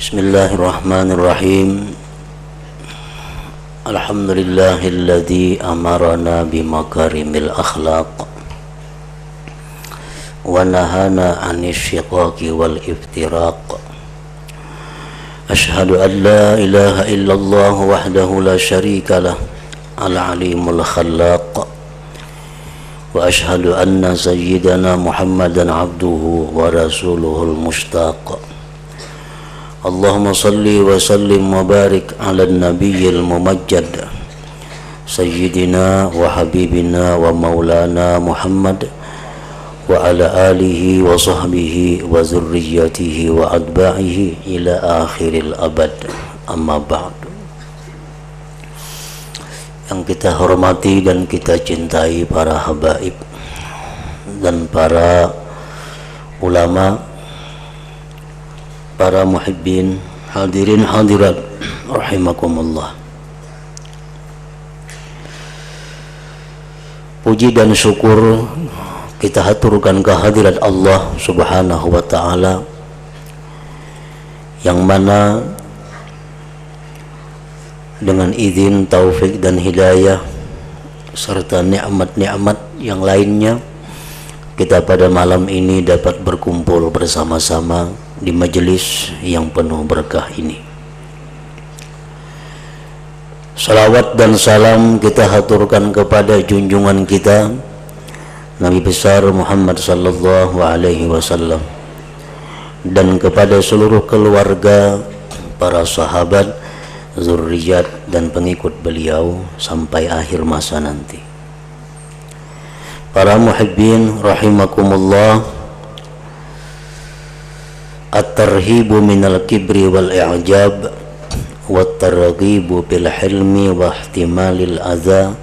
Bismillahirrahmanirrahim. Alhamdulillahilladzi amarana bimakarimil akhlaq wa nahana 'anil syiqaqi wal iftiraq. Ashhadu an la ilaha illallah wahdahu la syarika lah al-alimul khallaq. Wa ashhadu anna sayyidana Muhammadan abduhu wa rasuluhul mushtaq. Allahumma salli wa sallim wa barik ala nabiyyil mumajjad sayyidina wa habibina wa maulana Muhammad wa ala alihi wa sahbihi wa zurriyatihi wa adba'ihi ila akhiril abad. Amma ba'du. Yang kita hormati dan kita cintai para habaib dan para ulama, para muhibbin, hadirin hadirat rahimakumullah. Puji dan syukur kita haturkan kehadirat Allah Subhanahu wa ta'ala, yang mana dengan izin, taufik dan hidayah serta nikmat-nikmat yang lainnya, kita pada malam ini dapat berkumpul bersama-sama di majelis yang penuh berkah ini. Salawat dan salam kita haturkan kepada junjungan kita Nabi besar Muhammad sallallahu alaihi wasallam, dan kepada seluruh keluarga, para sahabat, zurriyat dan pengikut beliau sampai akhir masa nanti. Para muhibbin rahimakumullah, at-tarhibu minal kibri wal i'jab wa at-targhibu bil hilmi wa ihtimalil adza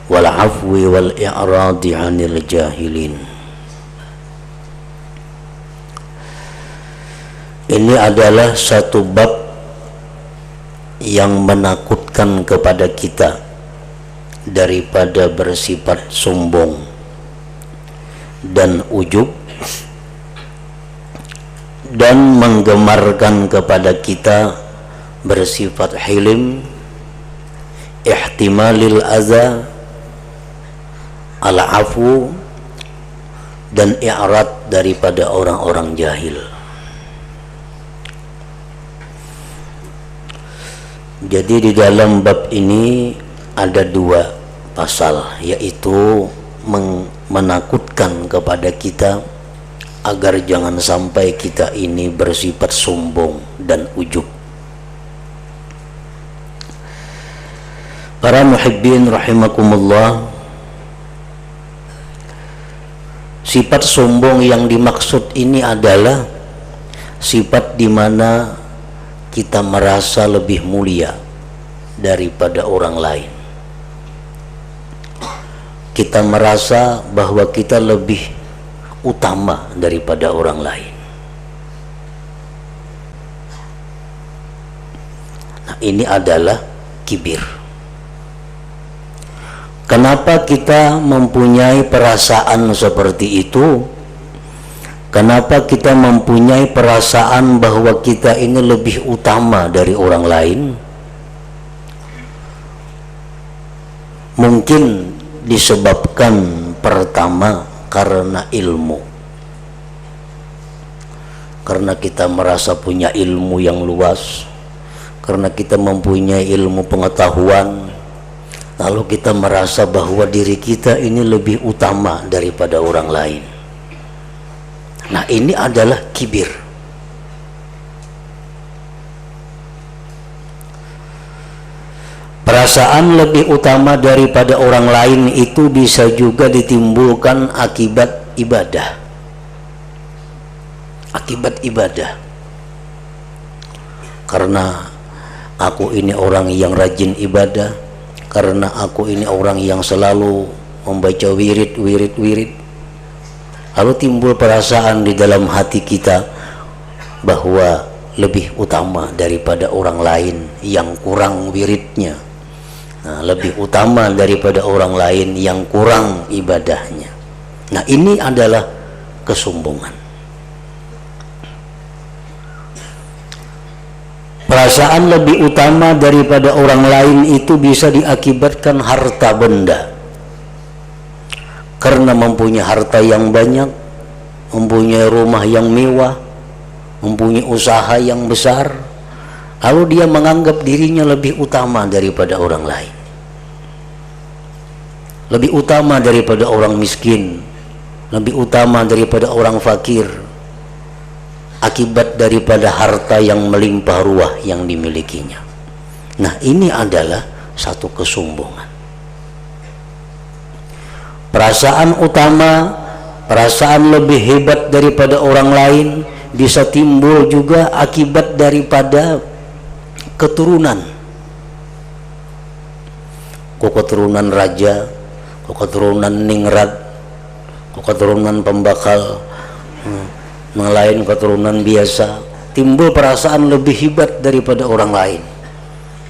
wal afwi wal i'radi 'anil jahilin. Ini adalah satu bab yang menakutkan kepada kita daripada bersifat sombong dan ujub, dan menggemarkan kepada kita bersifat hilim, ihtimalil adza, al-afu, dan i'rad daripada orang-orang jahil. Jadi di dalam bab ini ada dua pasal, yaitu menakutkan kepada kita agar jangan sampai kita ini bersifat sombong dan ujub. Para muhibbin rahimakumullah, sifat sombong yang dimaksud ini adalah sifat di mana kita merasa lebih mulia daripada orang lain. Kita merasa bahwa kita lebih utama daripada orang lain. Nah, ini adalah kibir. Kenapa kita mempunyai perasaan seperti itu? Kenapa kita mempunyai perasaan bahwa kita ini lebih utama dari orang lain? Mungkin disebabkan pertama karena ilmu, karena kita merasa punya ilmu yang luas, karena kita mempunyai ilmu pengetahuan, lalu kita merasa bahwa diri kita ini lebih utama daripada orang lain. Nah, ini adalah kibir. Perasaan lebih utama daripada orang lain itu bisa juga ditimbulkan akibat ibadah. Akibat ibadah. Karena aku ini orang yang rajin ibadah, karena aku ini orang yang selalu membaca wirid, lalu timbul perasaan di dalam hati kita bahwa lebih utama daripada orang lain yang kurang wiridnya. Nah, lebih utama daripada orang lain yang kurang ibadahnya. Nah, ini adalah kesombongan. perasaan lebih utama daripada orang lain itu bisa diakibatkan harta benda. Karena mempunyai harta yang banyak, mempunyai rumah yang mewah, mempunyai usaha yang besar, lalu dia menganggap dirinya lebih utama daripada orang lain, lebih utama daripada orang miskin, lebih utama daripada orang fakir, akibat daripada harta yang melimpah ruah yang dimilikinya. Nah, ini adalah satu kesombongan. Perasaan utama, perasaan lebih hebat daripada orang lain bisa timbul juga akibat daripada keturunan. Kok keturunan raja, kok keturunan ningrat, kok keturunan pembakal, yang lain keturunan biasa, timbul perasaan lebih hebat daripada orang lain.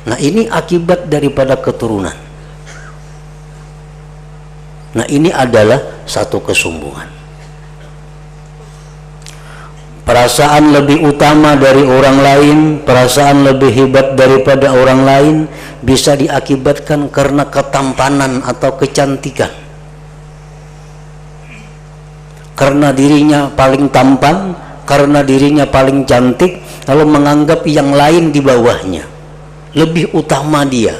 Nah, ini akibat daripada keturunan. Nah, ini adalah satu kesombongan. Perasaan lebih utama dari orang lain, perasaan lebih hebat daripada orang lain bisa diakibatkan karena ketampanan atau kecantikan. Karena dirinya paling tampan, karena dirinya paling cantik, lalu menganggap yang lain di bawahnya, lebih utama dia.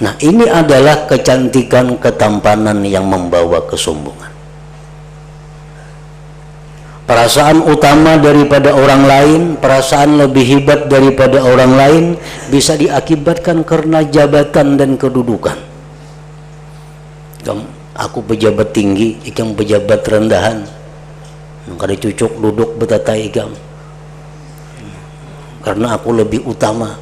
Nah, ini adalah kecantikan, ketampanan yang membawa kesombongan. Perasaan utama daripada orang lain, perasaan lebih hebat daripada orang lain bisa diakibatkan karena jabatan dan kedudukan. Aku pejabat tinggi, ikam pejabat rendahan. Kada cucuk duduk betata ikam. Karena aku lebih utama.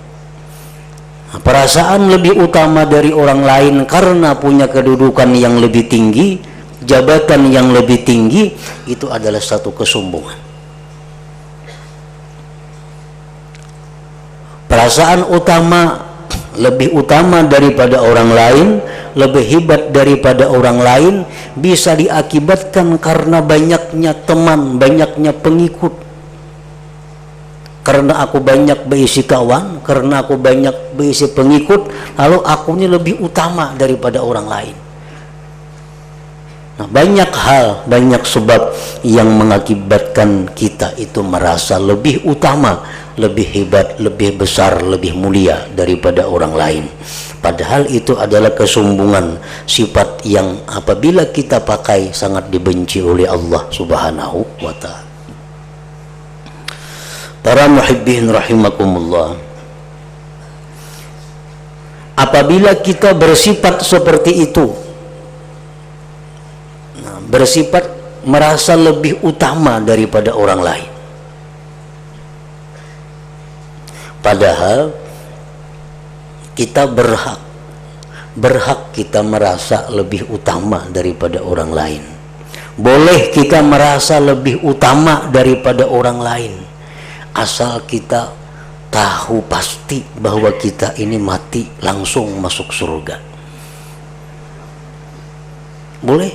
Perasaan lebih utama dari orang lain karena punya kedudukan yang lebih tinggi, jabatan yang lebih tinggi, itu adalah satu kesombongan. Perasaan utama, lebih utama daripada orang lain, lebih hebat daripada orang lain bisa diakibatkan karena banyaknya teman, banyaknya pengikut. Karena aku banyak berisi kawan, karena aku banyak berisi pengikut, lalu aku ini lebih utama daripada orang lain. Nah, banyak hal, banyak sebab yang mengakibatkan kita itu merasa lebih utama, lebih hebat, lebih besar, lebih mulia daripada orang lain. Padahal itu adalah kesombongan, sifat yang apabila kita pakai sangat dibenci oleh Allah Subhanahu wa ta'ala. Para muhibbin rahimakumullah, apabila kita bersifat seperti itu, bersifat merasa lebih utama daripada orang lain, padahal kita berhak kita merasa lebih utama daripada orang lain. Boleh kita merasa lebih utama daripada orang lain, asal kita tahu pasti bahwa kita ini mati langsung masuk surga. Boleh.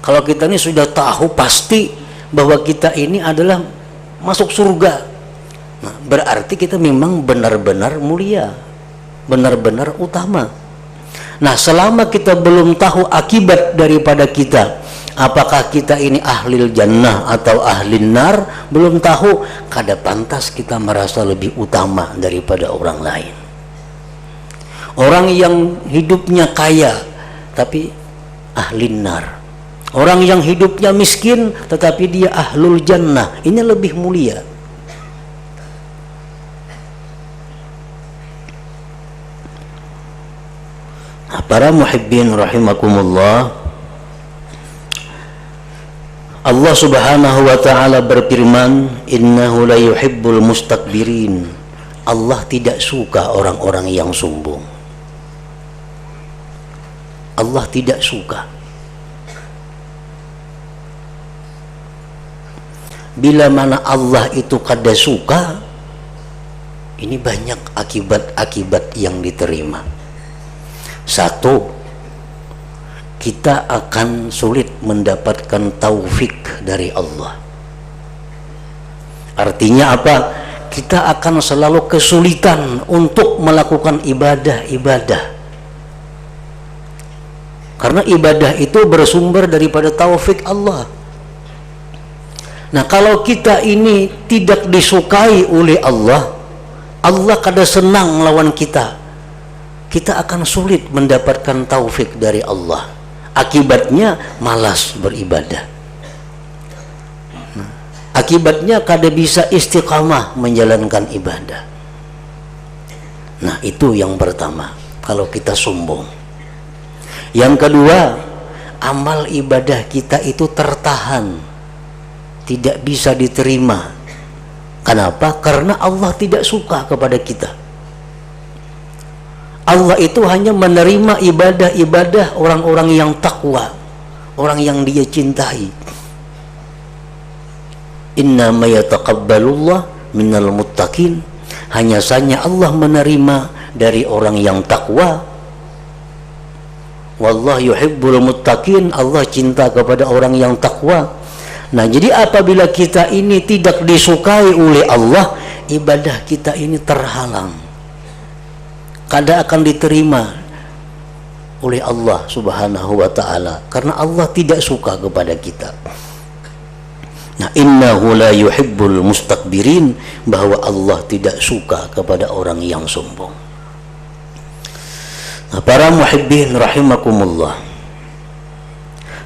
Kalau kita ini sudah tahu pasti bahwa kita ini adalah masuk surga, nah, berarti kita memang benar-benar mulia, benar-benar utama. Nah, selama kita belum tahu akibat daripada kita, apakah kita ini ahli jannah atau ahli nar, belum tahu, kada pantas kita merasa lebih utama daripada orang lain. Orang yang hidupnya kaya tapi ahli nar, orang yang hidupnya miskin tetapi dia ahlul jannah, ini lebih mulia. Nah, para muhibbin rahimakumullah, Allah Subhanahu wa ta'ala berfirman, innahu la yuhibbul mustakbirin. Allah tidak suka orang-orang yang sombong. Allah tidak suka. Bila mana Allah itu kada suka, ini banyak akibat-akibat yang diterima. Satu, kita akan sulit mendapatkan taufik dari Allah. Artinya apa? Kita akan selalu kesulitan untuk melakukan ibadah-ibadah, karena ibadah itu bersumber daripada taufik Allah. Nah, kalau kita ini tidak disukai oleh Allah, Allah kada senang lawan kita, kita akan sulit mendapatkan taufik dari Allah. Akibatnya malas beribadah. Akibatnya kada bisa istiqamah menjalankan ibadah. Nah, itu yang pertama, kalau kita sombong. Yang kedua, amal ibadah kita itu tertahan, tidak bisa diterima. Kenapa? Karena Allah tidak suka kepada kita. Allah itu hanya menerima ibadah-ibadah orang-orang yang takwa, orang yang Dia cintai. Innama yataqabbalullah minal muttaqin. Hanya saja Allah menerima dari orang yang takwa. Wallahu yuhibbul muttaqin. Allah cinta kepada orang yang takwa. Nah, jadi apabila kita ini tidak disukai oleh Allah, ibadah kita ini terhalang, kada akan diterima oleh Allah Subhanahu wa ta'ala, karena Allah tidak suka kepada kita. Nah, innahu la yuhibbul mustakbirin, bahwa Allah tidak suka kepada orang yang sombong. Nah, para muhibbin rahimakumullah,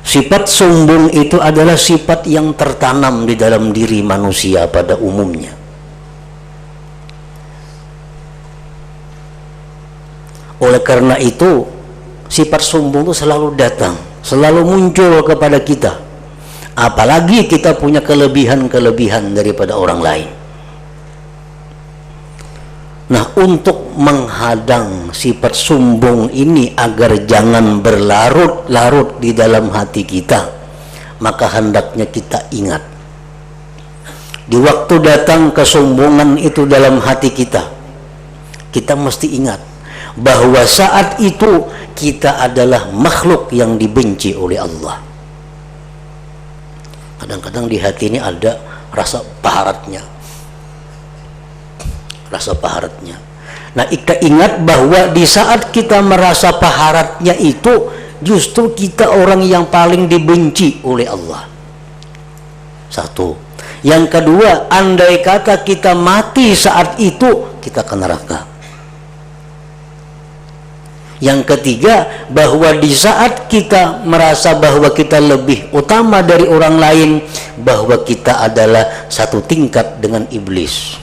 sifat sombong itu adalah sifat yang tertanam di dalam diri manusia pada umumnya. Oleh karena itu, sifat sombong itu selalu datang, selalu muncul kepada kita. Apalagi kita punya kelebihan-kelebihan daripada orang lain. Nah, untuk menghadang sifat sombong ini agar jangan berlarut-larut di dalam hati kita, maka hendaknya kita ingat, di waktu datang kesombongan itu dalam hati kita, kita mesti ingat bahwa saat itu kita adalah makhluk yang dibenci oleh Allah. Kadang-kadang di hati ini ada rasa paharatnya. Nah, kita ingat bahwa di saat kita merasa paharatnya itu, justru kita orang yang paling dibenci oleh Allah. Satu. Yang kedua, andai kata kita mati saat itu, kita ke neraka. Yang ketiga, bahwa di saat kita merasa bahwa kita lebih utama dari orang lain, bahwa kita adalah satu tingkat dengan iblis.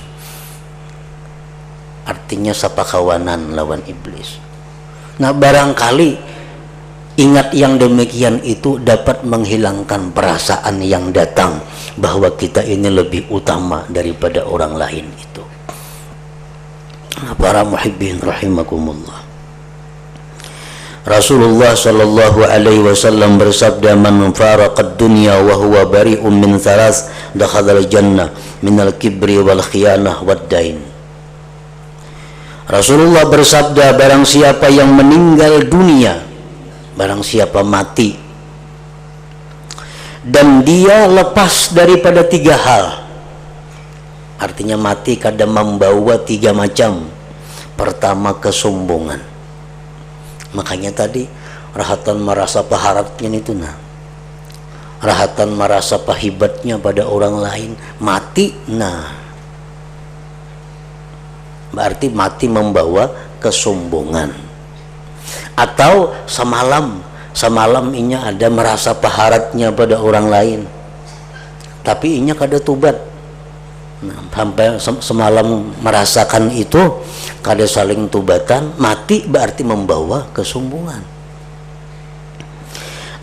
Artinya sapakawanan lawan iblis. Nah, barangkali ingat yang demikian itu dapat menghilangkan perasaan yang datang bahwa kita ini lebih utama daripada orang lain itu. Nah, para muhibbin rahimakumullah, Rasulullah sallallahu alaihi wasallam bersabda, man faraqad dunya wa huwa bari'un min thalath dakhala al-jannah min al-kibri wal khiyanah wad dain. Rasulullah bersabda, barang siapa yang meninggal dunia, barang siapa mati dan dia lepas daripada tiga hal, artinya mati kadang membawa tiga macam. Pertama, kesombongan. Makanya tadi rahatan merasa paharatnya itu, nah, rahatan merasa pahibatnya pada orang lain, mati, nah, berarti mati membawa kesombongan. Atau semalam inya ada merasa paharatnya pada orang lain, tapi inya kada tubat. Nah, sampai semalam merasakan itu, kada saling tubatan, mati berarti membawa kesombongan.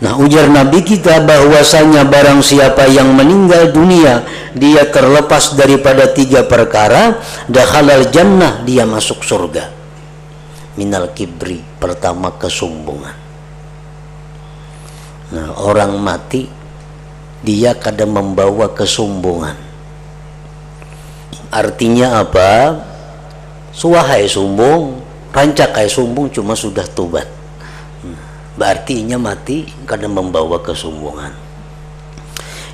Nah, ujar Nabi kita bahwasanya barang siapa yang meninggal dunia, dia terlepas daripada tiga perkara, dakhalal jannah, dia masuk surga. Minal kibri, pertama kesombongan. Nah, orang mati dia kadang membawa kesombongan. Artinya apa? Suahai sombong, rancakai sombong, cuma sudah tobat. Berarti inya mati kadang membawa kesombongan.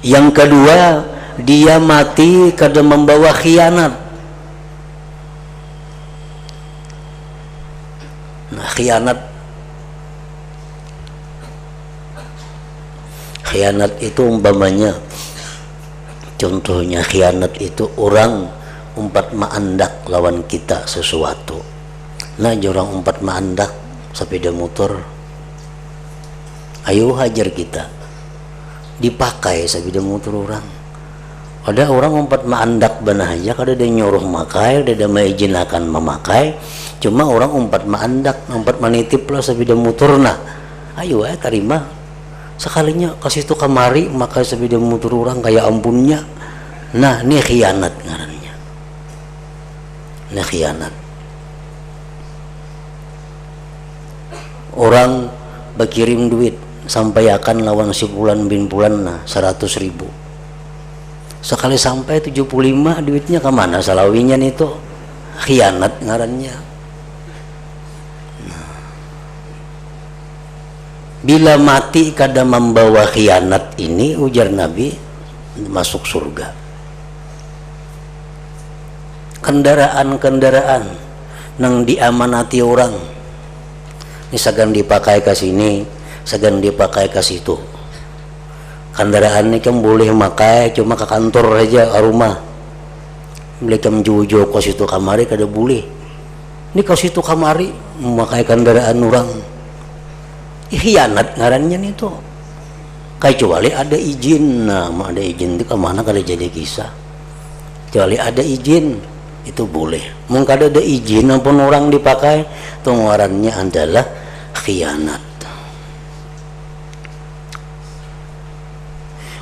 Yang kedua, dia mati kada membawa khianat. Nah, khianat itu umpamanya, contohnya khianat itu orang umpat maandak lawan kita sesuatu. Nah, orang umpat maandak sepeda motor, ayo hajar kita, dipakai sepeda motor orang. Ada orang umpat maandak banah aja, kada ada nyuruh makai, ada maizin akan memakai, cuma orang umpat maandak, umpat manitip lah sepeda motor. Nah, ayo terima sekalinya kasih tu kamari makai sepeda motor orang kayak ampunnya. Nah, ini khianat ngarannya. Ini khianat. Orang berkirim duit sampai akan lawan si bulan bin bulan, nah 100.000. Sekali sampai 75 duitnya kemana salawinya itu? Khianat ngarannya. Nah, bila mati kada membawa khianat ini, ujar Nabi, masuk surga. Kendaraan-kendaraan nang diamanati orang, ini segan dipakai ke sini, segan dipakai ke situ. Kendaraan ini kan boleh makai cuma ke kantor aja, ke rumah. Boleh kan jujo ke situ kamari kada boleh. Ini ke situ kamari memakai kendaraan orang. Khianat ngarannya itu. Kecuali ada izin. Nah, ada izin itu kemana kada jadi kisah. Kecuali ada izin itu boleh. Mungkin ada izin pun orang dipakai, itu ngarannya adalah khianat.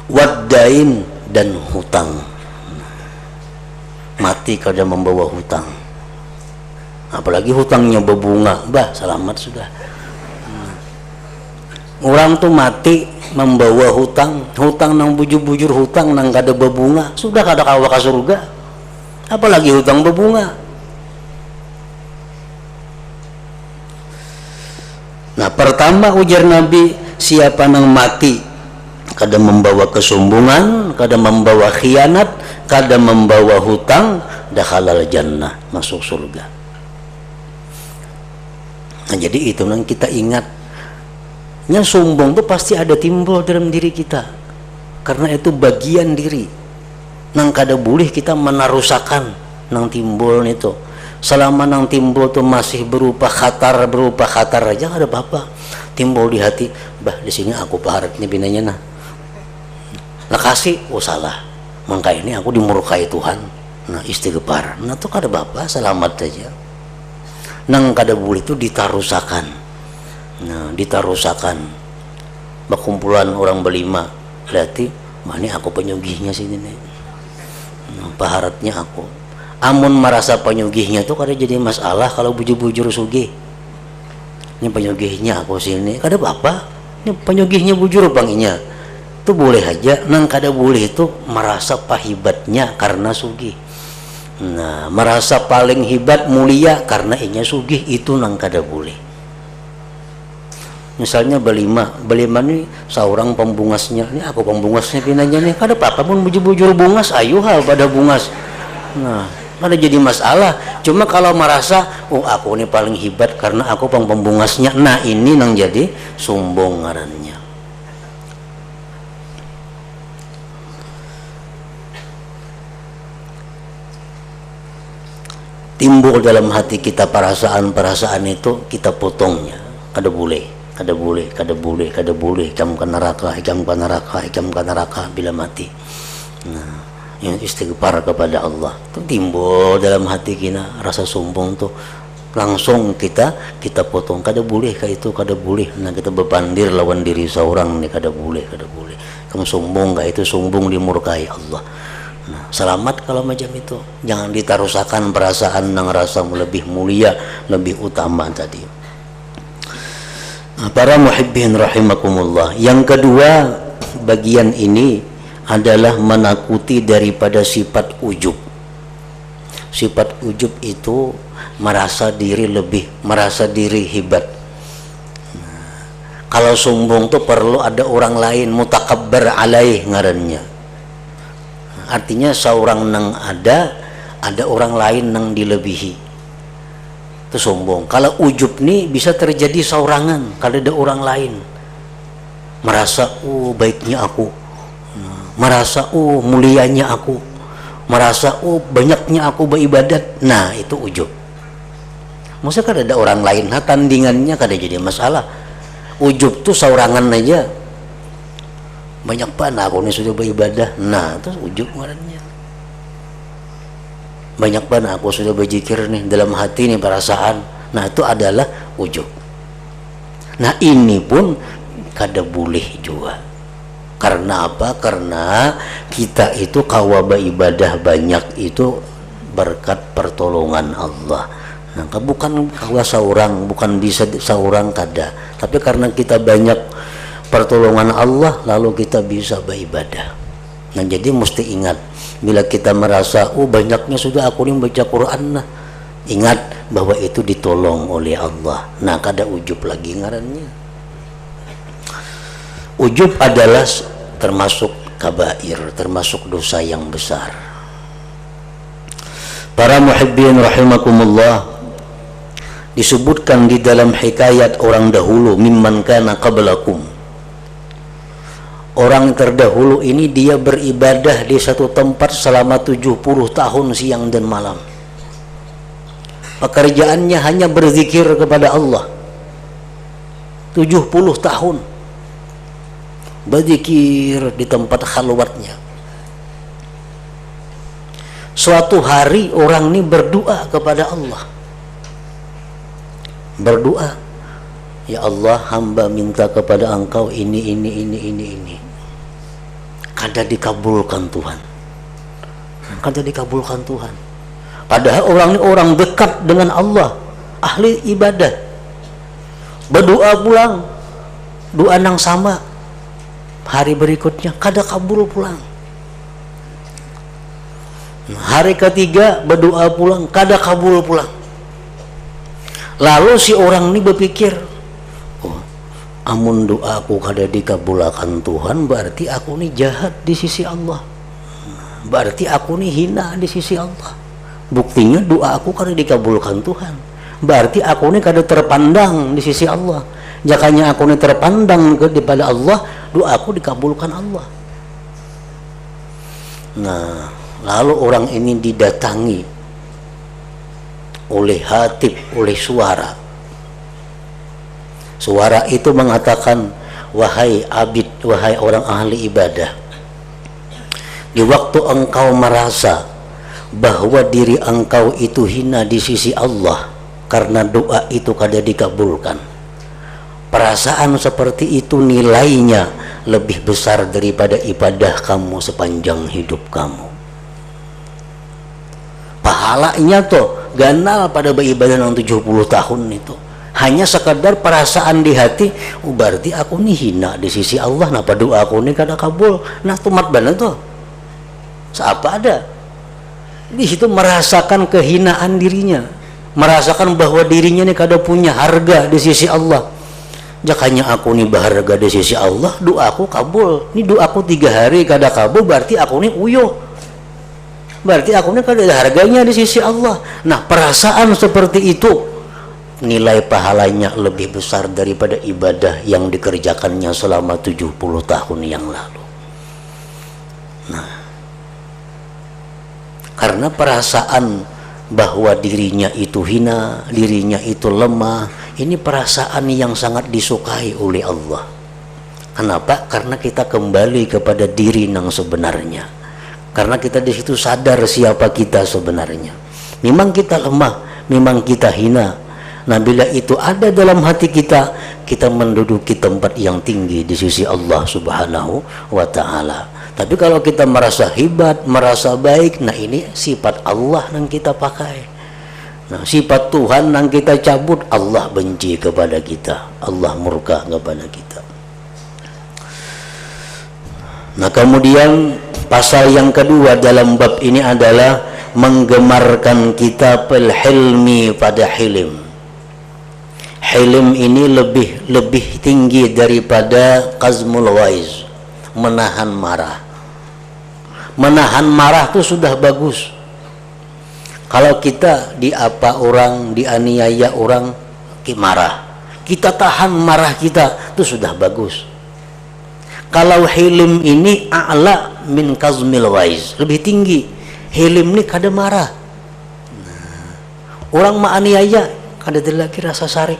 Waddain, dan hutang. Mati kada membawa hutang, apalagi hutangnya berbunga, bah selamat sudah. Orang tuh mati membawa hutang, hutang nang bujur-bujur, hutang nang kada berbunga, sudah kada kawa ke surga, apalagi hutang berbunga. Nah, pertama ujar Nabi, siapa nang mati kada membawa kesombongan, kada membawa khianat, kada membawa hutang, dakhalal jannah, masuk surga. Nah, jadi itu yang kita ingat. Yang sombong itu pasti ada timbul dalam diri kita, karena itu bagian diri nang kada boleh kita menarusakan nang timbul itu. Selama nang timbul itu masih berupa khatar aja kada apa-apa. Timbul di hati, bah di sini aku paharat ini binanya nah. Lah kasih, oh salah, mangka ini aku dimurkai Tuhan. Nah, istighfar, nah itu kada apa-apa, selamat saja. Nang kada boleh itu ditarusakan. Nah, ditarusakan. Berkumpulan orang berlima, berarti wah ini aku penyugihnya sini nih. Nah, paharatnya aku. Amun merasa penyugihnya itu kada jadi masalah kalau bujur-bujur sugih. Ini penyugihnya aku sini, kada apa-apa. Ini penyugihnya bujur banginya. Itu boleh aja. Nang kada boleh itu merasa pahibatnya karena sugih. Nah, merasa paling hebat mulia karena inya sugih, itu nang kada boleh. Misalnya berlima nih seorang pembungasnya, ini aku pembungasnya pinanya nih, kada apa-apa pun bujur-bujur bungas, ayo hal pada bungas. Nah, kada jadi masalah. Cuma kalau merasa, oh aku ini paling hebat karena aku pembungasnya, nah ini nang jadi sombong ngarannya. Timbul dalam hati kita perasaan itu, kita potongnya. Kada boleh hikam ke neraka bila mati. Nah, yang istighfar kepada Allah itu timbul dalam hati kita, rasa sombong tuh langsung kita potong. Kada boleh kayak itu, kada boleh. Nah, kita berpandir lawan diri seorang nih, kada boleh. Kamu sombong kayak itu, sombong dimurkai Allah. Nah, selamat kalau macam itu. Jangan ditarusakan perasaan yang rasa lebih mulia, lebih utama tadi. Nah, para muhibbin rahimakumullah. Yang kedua, bagian ini adalah menakuti daripada sifat ujub. Sifat ujub itu merasa diri lebih, merasa diri hebat. Nah, kalau sombong tuh perlu ada orang lain, mutakabbar alaih ngarannya. artinya seorang nang ada orang lain nang dilebihi, itu sombong. Kalau ujub nih bisa terjadi saurangan kalau ada orang lain merasa baiknya aku, merasa mulianya aku, merasa banyaknya aku beribadat. Nah itu ujub. Maksudnya kan ada orang lain, nah tandingannya kada jadi masalah. Ujub tuh saurangan aja, banyak pana aku nih sudah beribadah, nah itu ujub ngarannya. Banyak pana aku sudah berzikir nih dalam hati nih perasaan, nah itu adalah ujub. Nah ini pun kada boleh juga. Karena apa? Karena kita itu kawaba ibadah banyak itu berkat pertolongan Allah. Nah, bukan kawa seorang, bukan bisa seorang kada, tapi karena kita banyak pertolongan Allah lalu kita bisa beribadah. Nah, jadi mesti ingat bila kita merasa banyaknya sudah aku ini baca Quran, nah ingat bahwa itu ditolong oleh Allah. Nah, kada ujub lagi ngarannya. Ujub adalah termasuk kabair, termasuk dosa yang besar. Para muhibbin rahimakumullah, disebutkan di dalam hikayat orang dahulu, mimman kana qablakum. Orang terdahulu ini dia beribadah di satu tempat selama 70 tahun siang dan malam. Pekerjaannya hanya berzikir kepada Allah. 70 tahun berzikir di tempat khalwatnya. Suatu hari orang ini berdoa kepada Allah. Berdoa, ya Allah, hamba minta kepada engkau ini. Kada dikabulkan Tuhan. Kada dikabulkan Tuhan. Padahal orang ini orang dekat dengan Allah, ahli ibadah. Berdoa pulang, doa nang sama. Hari berikutnya kada kabul pulang. Hari ketiga berdoa pulang, kada kabul pulang. Lalu si orang ini berpikir, amun doaku kada dikabulkan Tuhan, berarti aku ini jahat di sisi Allah, berarti aku ini hina di sisi Allah. Buktinya doa aku kada dikabulkan Tuhan, berarti aku ini kada terpandang di sisi Allah. Jakanya aku ini terpandang kepada Allah, doaku dikabulkan Allah. Nah, lalu orang ini didatangi oleh hatib, oleh suara. Suara itu mengatakan, wahai abid, wahai orang ahli ibadah, di waktu engkau merasa bahwa diri engkau itu hina di sisi Allah karena doa itu kada dikabulkan, perasaan seperti itu nilainya lebih besar daripada ibadah kamu sepanjang hidup kamu. Pahalanya tuh ganal pada beribadah yang 70 tahun itu. Hanya sekadar perasaan di hati, berarti aku nih hina di sisi Allah, napa doa aku nih kada kabul. Nah tumat bener tuh. Seapa ada? Di situ merasakan kehinaan dirinya, merasakan bahwa dirinya nih kada punya harga di sisi Allah. Jakanya aku nih berharga di sisi Allah, doaku kabul. Ini doaku 3 hari kada kabul, berarti aku nih uyuh. Berarti aku nih kada ada harganya di sisi Allah. Nah, perasaan seperti itu nilai pahalanya lebih besar daripada ibadah yang dikerjakannya selama 70 tahun yang lalu. Nah, karena perasaan bahwa dirinya itu hina, dirinya itu lemah, ini perasaan yang sangat disukai oleh Allah. Kenapa? Karena kita kembali kepada diri yang sebenarnya. Karena kita di situ sadar siapa kita sebenarnya. Memang kita lemah, memang kita hina. Nah, bila itu ada dalam hati kita, kita menduduki tempat yang tinggi di sisi Allah Subhanahu wa Ta'ala. Tapi kalau kita merasa hebat, merasa baik, nah ini sifat Allah yang kita pakai. Nah, sifat Tuhan yang kita cabut, Allah benci kepada kita, Allah murka kepada kita. Nah, kemudian pasal yang kedua dalam bab ini adalah menggemarkan kita pel hilmi pada hilim. Hilim ini lebih tinggi daripada qazmul ghaiz, menahan marah. Menahan marah itu sudah bagus. Kalau kita diapa orang, dianiaya orang, marah, kita tahan marah kita, itu sudah bagus. Kalau hilim ini a'la min kazmil ghaiz, lebih tinggi. Hilim ini kada marah. Orang ma'aniaya kada ada lagi rasa sarik.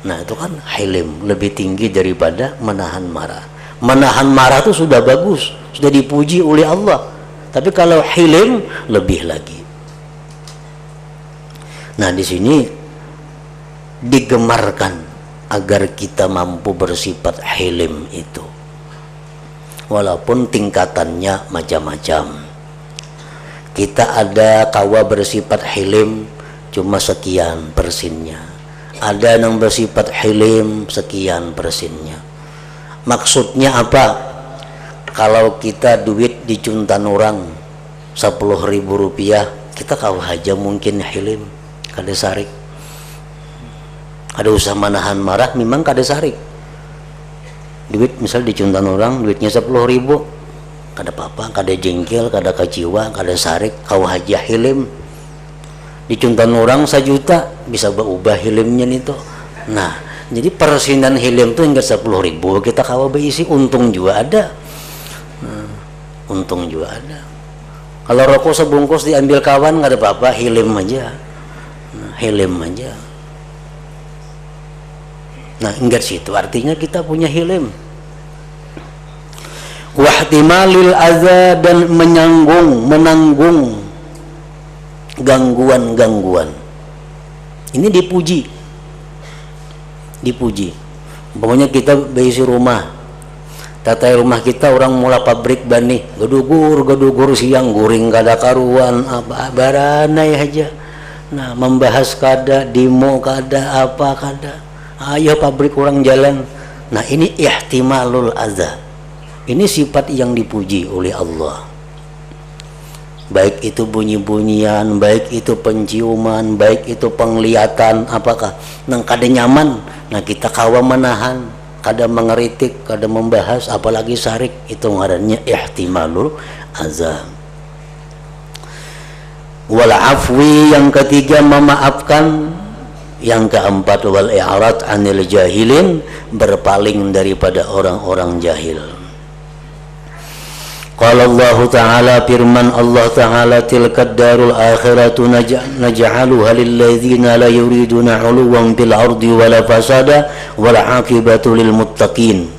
Nah itu kan hilim, lebih tinggi daripada menahan marah. Menahan marah itu sudah bagus, sudah dipuji oleh Allah. Tapi kalau hilim lebih lagi. Nah di sini digemarkan agar kita mampu bersifat hilim itu, walaupun tingkatannya macam-macam. Kita ada kawa bersifat hilim cuma sekian persennya, ada yang bersifat hilim sekian persennya. Maksudnya apa? Kalau kita duit dicuntan orang 10.000 rupiah, kita kawa aja mungkin hilim, kada sarik. Ada usaha menahan marah, memang kada sarik. Duit misal dicuntan orang, duitnya 10.000, kada apa-apa, kada jengkel, kada kecewa, kada sarik, kau haja hilim. Dicuntan orang 1 juta, bisa berubah hilimnya itu. Nah, jadi persenan hilim itu hingga 10.000, kita kau berisi, untung juga ada. Untung juga ada. Kalau rokok sebungkus diambil kawan, kada apa-apa, hilim aja. Hilim aja. Nah, ingat situ artinya kita punya hilim. Wahtimalil adza, dan menanggung gangguan-gangguan. Ini dipuji. Pokoknya kita berisi rumah. Tatai rumah kita orang mula pabrik bani, gedugur siang guring kada karuan, apa baranai aja. Nah, membahas kada, demo kada, apa kada. Ayo pabrik orang jalan. Nah ini ihtimalul adza. Ini sifat yang dipuji oleh Allah. Baik itu bunyi-bunyian, baik itu penciuman, baik itu penglihatan, apakah nang kada nyaman. Nah kita kawa menahan, kada mengeritik, kada membahas, apalagi sarik, itu ngarannya ihtimalul adza. Wal afwi, yang ketiga memaafkan. Yang keempat wal i'rad anil jahilin, berpaling daripada orang-orang jahil. Qala Allah Ta'ala, firman Allah Ta'ala, tilkad darul akhiratu naj'aluha lil ladzina la yuriduna 'uluwan fil ardi wala fasada wal 'aqibatu lil muttaqin.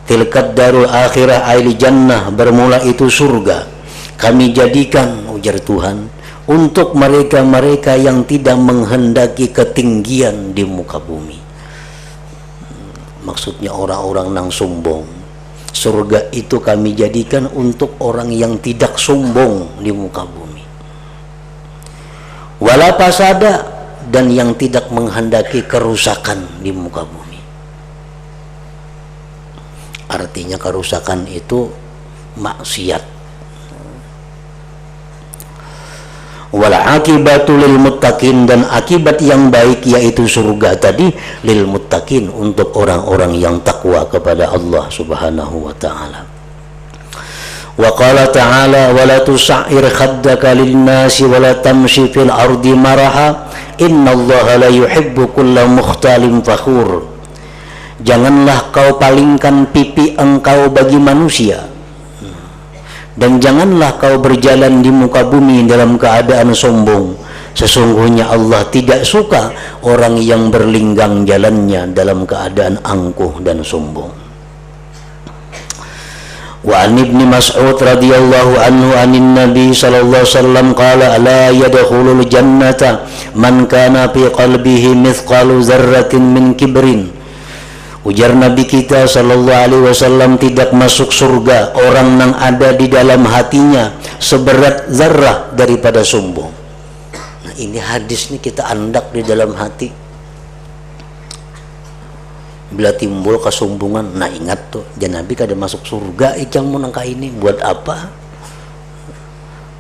Tilkad darul akhirah ail jannah, bermula itu surga, kami jadikan, ujar Tuhan, untuk mereka-mereka yang tidak menghendaki ketinggian di muka bumi. Maksudnya orang-orang nang sombong. Surga itu kami jadikan untuk orang yang tidak sombong di muka bumi. Wala fasada, dan yang tidak menghendaki kerusakan di muka bumi. Artinya kerusakan itu maksiat. Wal akibatu lil muttaqin, dan akibat yang baik yaitu surga tadi lil muttaqin, untuk orang-orang yang takwa kepada Allah Subhanahu wa taala. Wa qala ta'ala, wa la tus'ir khaddaka lin nasi wa la tamshi fil ardi maraha innallaha la yuhibbu kulla mukhtalin fakhur. Janganlah kau palingkan pipi engkau bagi manusia, dan janganlah kau berjalan di muka bumi dalam keadaan sombong. Sesungguhnya Allah tidak suka orang yang berlinggang jalannya dalam keadaan angkuh dan sombong. Wa an Ibnu Mas'ud radhiyallahu anhu anin Nabi sallallahu alaihi wasallam qala la yadkhulul jannata man kana fi qalbihi mithqalu dzarratin min kibrin. Ujar Nabi kita sallallahu alaihi wasallam, tidak masuk surga orang yang ada di dalam hatinya seberat zarrah daripada sombong. Nah ini hadis ini kita andak di dalam hati. Bila timbul kesombongan, nah ingat tuh, jangan Nabi kada masuk surga ikang mau nangka ini buat apa?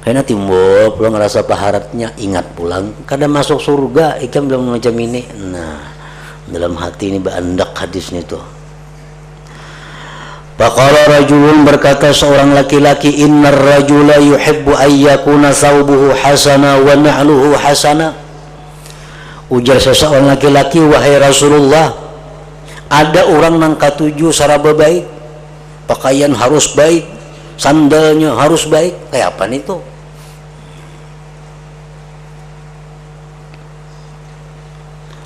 Karena timbul pulang ngerasa paharatnya, ingat pulang kada masuk surga ikang belum macam ini. Nah dalam hati ini berandak hadis ini tuh. Faqala rajulun, berkata seorang laki-laki, innar rajula yuhibbu ayyakuna thawbuhu hasana wa na'luhu hasana. Ujar seseorang laki-laki, wahai Rasulullah, ada orang nang katuju saraba baik, pakaian harus baik, sandalnya harus baik. Kayak apa itu?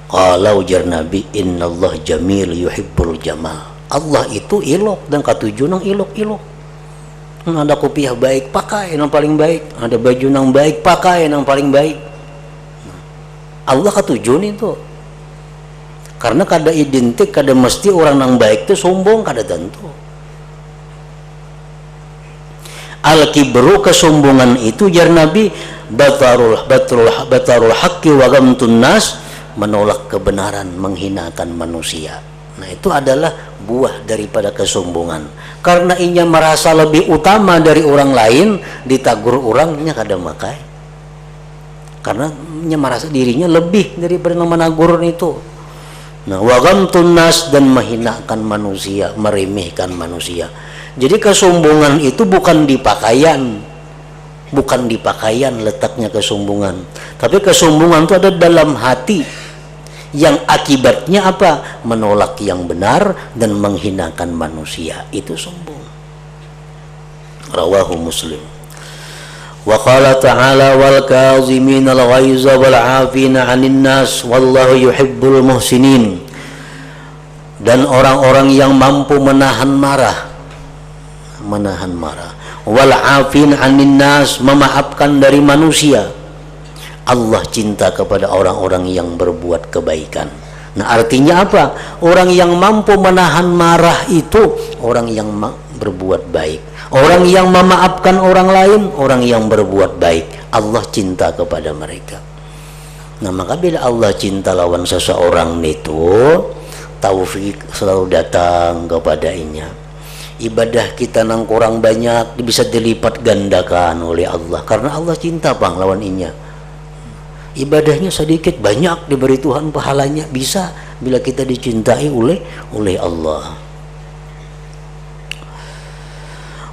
Qala, ujar Nabi, innallah jamil yuhibbul jamal. Allah itu ilok dan katuju nang ilok-ilok. Ada kopiah baik, pakai yang paling baik. Ada baju nang baik, pakai yang paling baik. Allah katuju itu. Karena kada identik, kada mesti orang nang baik itu sombong, kada tentu. Al-kibru, kesombongan itu, jar Nabi, batarul haqqi wa ghamtun nas, menolak kebenaran, menghinakan manusia. Nah, itu adalah buah daripada kesombongan. Karena inya merasa lebih utama dari orang lain, ditagur orangnya kada makai. Karena inya merasa dirinya lebih daripada menagur itu. Nah, wa ghamtun nas, dan menghinakan manusia, meremehkan manusia. Jadi kesombongan itu bukan di pakaian. Bukan di pakaian letaknya kesombongan. Tapi kesombongan itu ada dalam hati. Yang akibatnya apa? Menolak yang benar dan menghinakan manusia. Itu sombong. Rawahu Muslim. Wa qala ta'ala, wal kazimin al ghaiza wal 'afina 'anil nas wallahu yuhibbul muhsinin. Dan orang-orang yang mampu menahan marah, wal 'afina 'anil nas, memaafkan dari manusia. Allah cinta kepada orang-orang yang berbuat kebaikan. Nah, artinya apa? Orang yang mampu menahan marah itu orang yang berbuat baik. Orang yang memaafkan orang lain, orang yang berbuat baik. Allah cinta kepada mereka. Nah, maka bila Allah cinta lawan seseorang itu, taufik selalu datang kepadanya. Ibadah kita nang kurang banyak bisa dilipat gandakan oleh Allah, karena Allah cinta bang lawan inya. Ibadahnya sedikit, banyak diberi Tuhan pahalanya, bisa bila kita dicintai oleh Allah.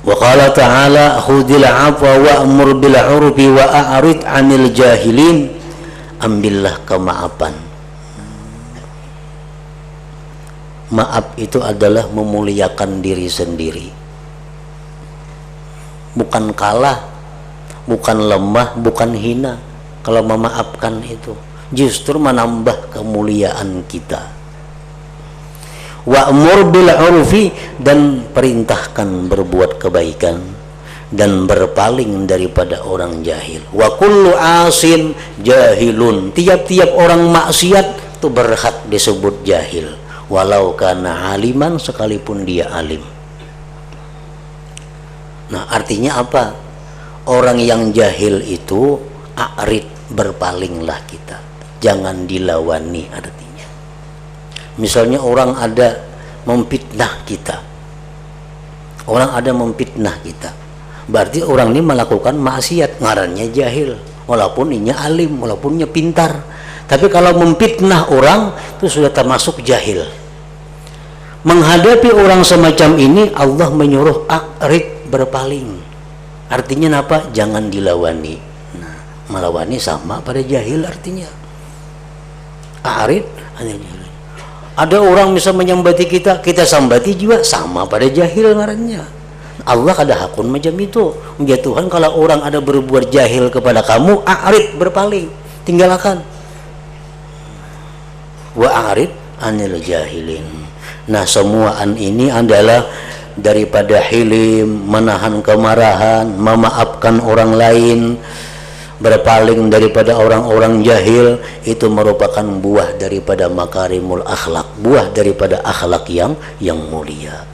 Wa qala ta'ala, khudhil 'afwa wa'mur bil 'urfi wa a'rid 'anil jahilin. Ambillah kemaafan. Maaf itu adalah memuliakan diri sendiri. Bukan kalah, bukan lemah, bukan hina. Kalau memaafkan itu justru menambah kemuliaan kita. Wa'mur bil 'urfi, dan perintahkan berbuat kebaikan dan berpaling daripada orang jahil. Wa kullu asin jahilun, tiap-tiap orang maksiat itu berhak disebut jahil, walau kana aliman, sekalipun dia alim. Nah, artinya apa? Orang yang jahil itu a'rid, berpalinglah kita, jangan dilawani. Artinya misalnya orang ada memfitnah kita, berarti orang ini melakukan maksiat, ngarannya jahil, walaupun inya alim, walaupun inya pintar. Tapi kalau memfitnah orang itu sudah termasuk jahil. Menghadapi orang semacam ini Allah menyuruh a'rid, berpaling. Artinya apa? Jangan dilawani. Melawani sama pada jahil artinya. A'rid. Ada orang bisa menyambati kita, kita sambati juga, sama pada jahil ngarannya. Allah kada hakun macam itu. Ya Tuhan, kalau orang ada berbuat jahil kepada kamu, a'rid, berpaling, tinggalkan. Wa a'rid 'anil jahilin. Nah, semua ini adalah daripada hilim, menahan kemarahan, memaafkan orang lain, berpaling daripada orang-orang jahil. Itu merupakan buah daripada makarimul akhlak, buah daripada akhlak yang mulia.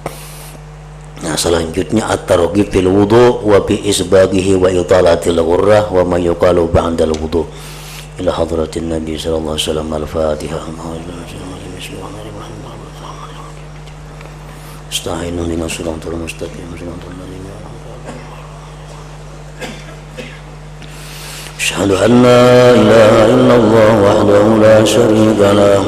Nah, selanjutnya at-targhib fil wudu wa bi isbaghihi wa italatil ghurrah wa ma yuqalu ba'dal wudu. Ila hadratin Nabi sallallahu alaihi wasallam. Al-Fatihah. Astaghirullahaladzim wa sallallahu mustaqim wa sallallahu. Asyhadu an la ilaha illallah wahdahu la syarika lah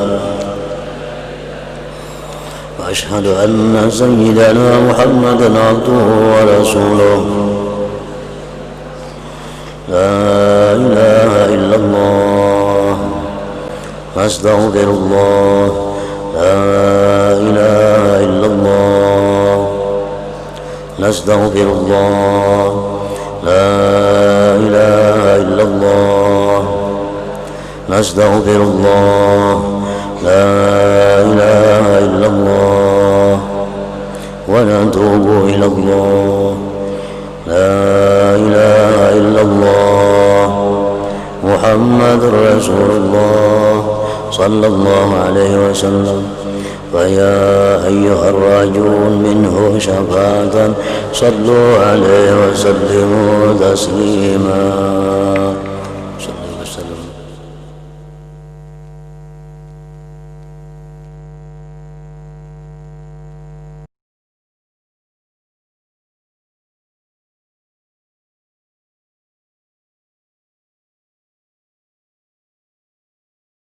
wa وأشهد أن سيدنا محمدا عبده ورسوله لا إله إلا الله أستغفر الله لا إله إلا الله نستغفر الله لا إله إلا الله نستغفر الله لا إله إلا الله ونتوب إلى الله لا إله إلا الله محمد رسول الله صلى الله عليه وسلم فيا أيها الراجون منه شفاعة صلوا عليه وسلموا تسليما